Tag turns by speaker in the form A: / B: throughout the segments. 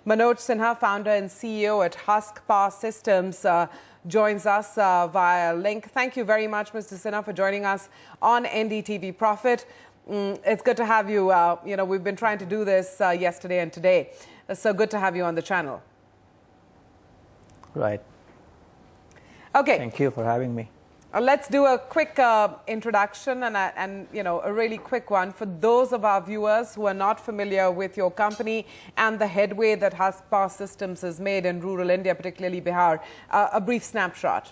A: Manoj Sinha, founder and CEO at Husk Power Systems, joins us via link. Thank you very much, Mr. Sinha, for joining us on NDTV Profit. It's good to have you. We've been trying to do this yesterday and today. So good to have you on the channel.
B: Right.
A: Okay.
B: Thank you for having me.
A: Let's do a quick introduction and a really quick one for those of our viewers who are not familiar with your company and the headway that Husk Power Systems has made in rural India, particularly Bihar. A brief snapshot.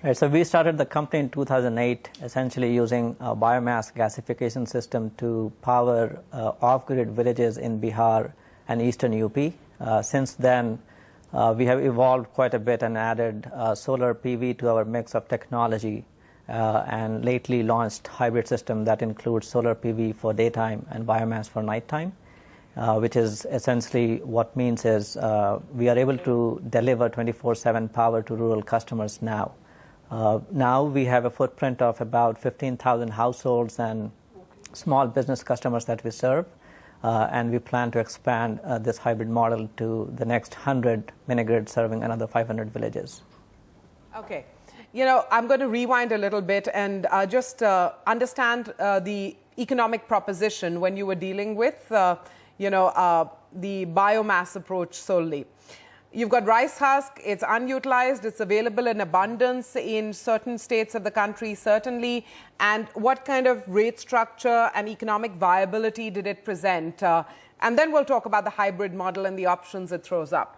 B: Right, so we started the company in 2008, essentially using a biomass gasification system to power off-grid villages in Bihar and eastern UP. Since then, we have evolved quite a bit and added solar PV to our mix of technology, and lately launched hybrid system that includes solar PV for daytime and biomass for nighttime, which is essentially what means is we are able to deliver 24/7 power to rural customers now. Now we have a footprint of about 15,000 households and small business customers that we serve. And we plan to expand this hybrid model to the next 100 mini-grids serving another 500 villages.
A: Okay. I'm going to rewind a little bit and just understand the economic proposition when you were dealing with, the biomass approach solely. You've got rice husk, it's unutilized, it's available in abundance in certain states of the country, certainly. And what kind of rate structure and economic viability did it present? And then we'll talk about the hybrid model and the options it throws up.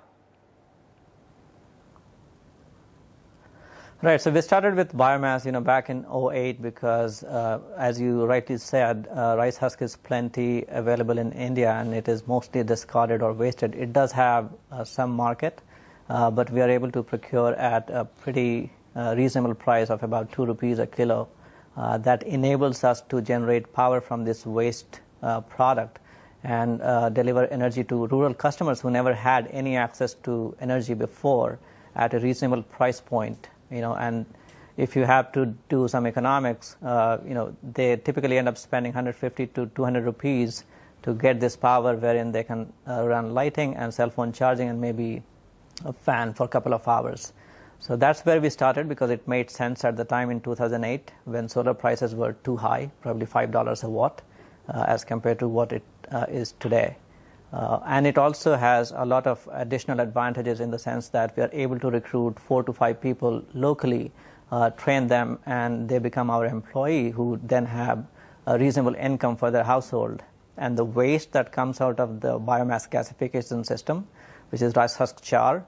B: Right, so we started with biomass, back in 2008 because, as you rightly said, rice husk is plenty available in India and it is mostly discarded or wasted. It does have some market, but we are able to procure at a pretty reasonable price of about 2 rupees a kilo. That enables us to generate power from this waste product and deliver energy to rural customers who never had any access to energy before at a reasonable price point. And if you have to do some economics, they typically end up spending 150 to 200 rupees to get this power wherein they can run lighting and cell phone charging and maybe a fan for a couple of hours. So that's where we started because it made sense at the time in 2008 when solar prices were too high, probably $5 a watt, as compared to what it is today. And it also has a lot of additional advantages in the sense that we are able to recruit 4 to 5 people locally, train them, and they become our employee who then have a reasonable income for their household. And the waste that comes out of the biomass gasification system, which is rice husk char,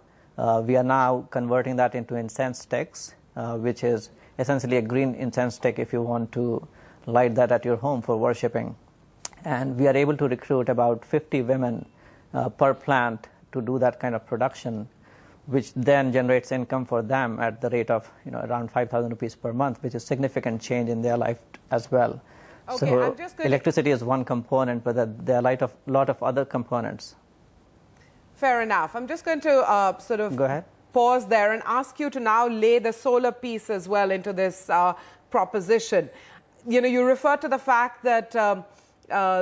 B: we are now converting that into incense sticks, which is essentially a green incense stick if you want to light that at your home for worshipping. And we are able to recruit about 50 women per plant to do that kind of production, which then generates income for them at the rate of around 5,000 rupees per month, which is significant change in their life as well.
A: Okay,
B: so electricity is one component, but there are a lot of other components.
A: Fair enough. I'm just going to sort of
B: Go ahead.
A: Pause there and ask you to now lay the solar piece as well into this proposition. You refer to the fact that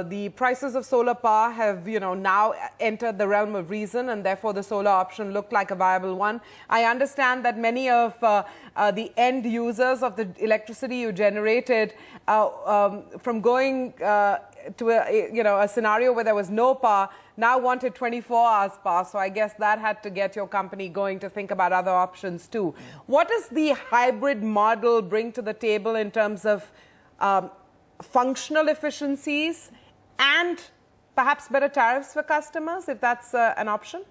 A: the prices of solar power have, now entered the realm of reason, and therefore the solar option looked like a viable one. I understand that many of the end users of the electricity you generated, from going to a scenario where there was no power, now wanted 24 hours power. So I guess that had to get your company going to think about other options too. What does the hybrid model bring to the table in terms of functional efficiencies and perhaps better tariffs for customers, if that's an option?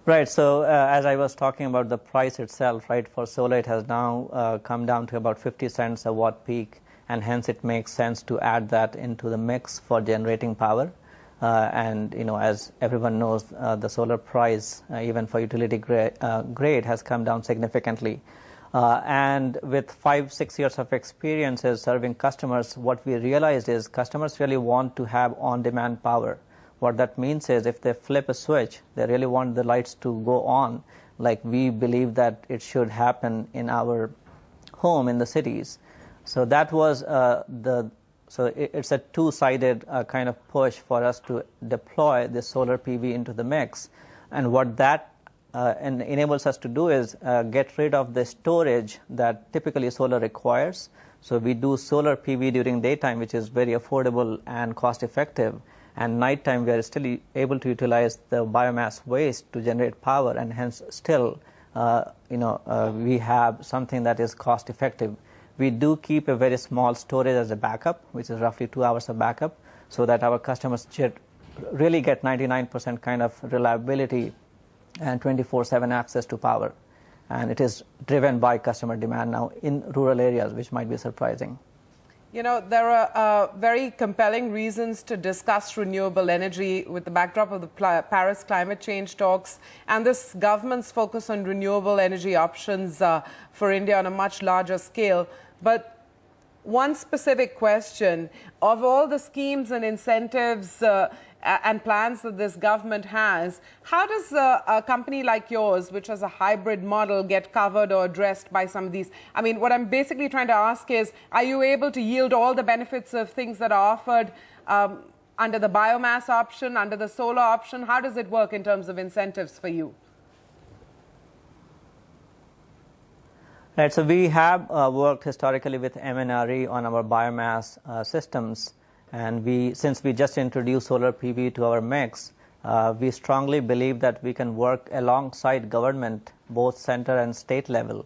B: Right. So as I was talking about the price itself, right, for solar, it has now come down to about 50 cents a watt peak, and hence it makes sense to add that into the mix for generating power. And as everyone knows, the solar price, even for utility grade, has come down significantly. And with 5-6 years of experiences serving customers, what we realized is customers really want to have on-demand power. What that means is if they flip a switch, they really want the lights to go on, like we believe that it should happen in our home in the cities. So that was so it's a two-sided kind of push for us to deploy this solar PV into the mix. And what that enables us to do is get rid of the storage that typically solar requires. So we do solar PV during daytime, which is very affordable and cost-effective. And nighttime, we are still able to utilize the biomass waste to generate power, and hence still, we have something that is cost-effective. We do keep a very small storage as a backup, which is roughly 2 hours of backup, so that our customers really get 99% kind of reliability and 24/7 access to power. And it is driven by customer demand now in rural areas, which might be surprising.
A: You know, there are very compelling reasons to discuss renewable energy with the backdrop of the Paris climate change talks and this government's focus on renewable energy options for India on a much larger scale. But one specific question, of all the schemes and incentives and plans that this government has, how does a company like yours, which has a hybrid model, get covered or addressed by some of these? I mean, what I'm basically trying to ask is, are you able to yield all the benefits of things that are offered under the biomass option, under the solar option? How does it work in terms of incentives for you?
B: Right, so we have worked historically with MNRE on our biomass systems. And since we just introduced solar PV to our mix, we strongly believe that we can work alongside government, both center and state level,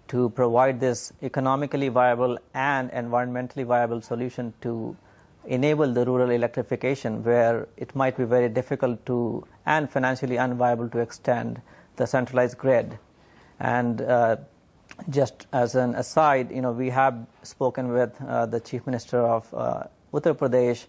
B: to provide this economically viable and environmentally viable solution to enable the rural electrification, where it might be very difficult to and financially unviable to extend the centralized grid. And just as an aside, we have spoken with the Chief Minister of Uttar Pradesh,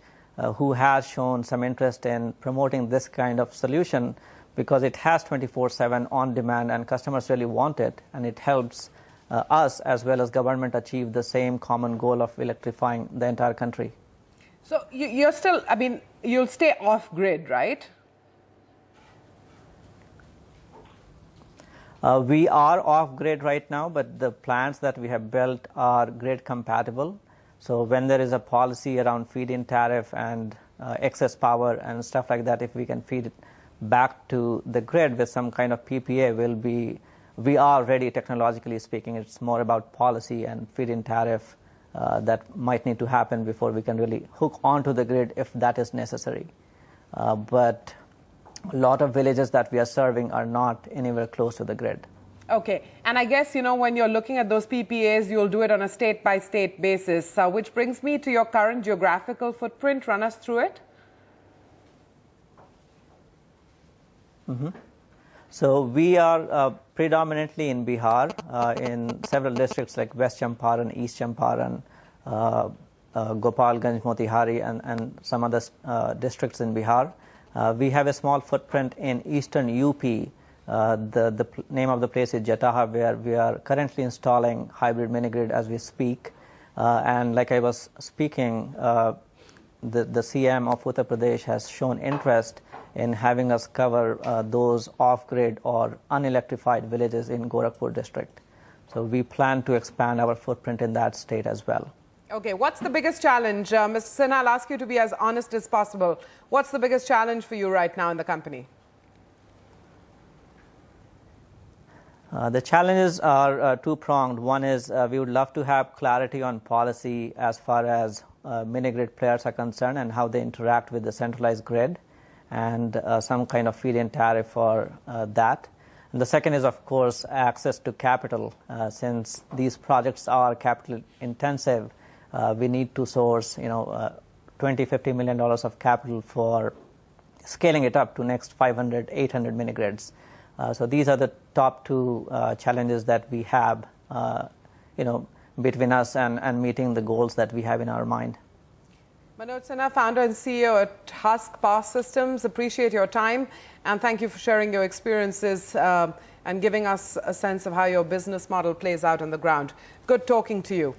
B: who has shown some interest in promoting this kind of solution because it has 24/7 on demand and customers really want it, and it helps us as well as government achieve the same common goal of electrifying the entire country.
A: So you're still, you'll stay off grid, right?
B: We are off grid right now, but the plants that we have built are grid compatible. So when there is a policy around feed-in tariff and excess power and stuff like that, if we can feed it back to the grid with some kind of PPA, we are ready technologically speaking. It's more about policy and feed-in tariff that might need to happen before we can really hook onto the grid if that is necessary. But a lot of villages that we are serving are not anywhere close to the grid.
A: Okay. And I guess, when you're looking at those PPAs, you'll do it on a state-by-state basis, which brings me to your current geographical footprint. Run us through it.
B: Mm-hmm. So we are predominantly in Bihar, in several districts like West Champaran, East Champaran, Gopalganj, Motihari, and some other districts in Bihar. We have a small footprint in eastern UP. The name of the place is Jataha, where we are currently installing hybrid mini-grid as we speak. And like I was speaking, the CM of Uttar Pradesh has shown interest in having us cover those off-grid or unelectrified villages in Gorakhpur district. So we plan to expand our footprint in that state as well.
A: Okay, what's the biggest challenge? Mr. Sinha, I'll ask you to be as honest as possible. What's the biggest challenge for you right now in the company?
B: The challenges are two-pronged. One is we would love to have clarity on policy as far as mini-grid players are concerned and how they interact with the centralized grid, and some kind of feed-in tariff for that. And the second is, of course, access to capital. Since these projects are capital intensive, we need to source, $20–50 million of capital for scaling it up to next 500–800 mini-grids. So these are the top two challenges that we have, between us and meeting the goals that we have in our mind.
A: Manoj Sinha, founder and CEO at Husk Power Systems, appreciate your time and thank you for sharing your experiences and giving us a sense of how your business model plays out on the ground. Good talking to you.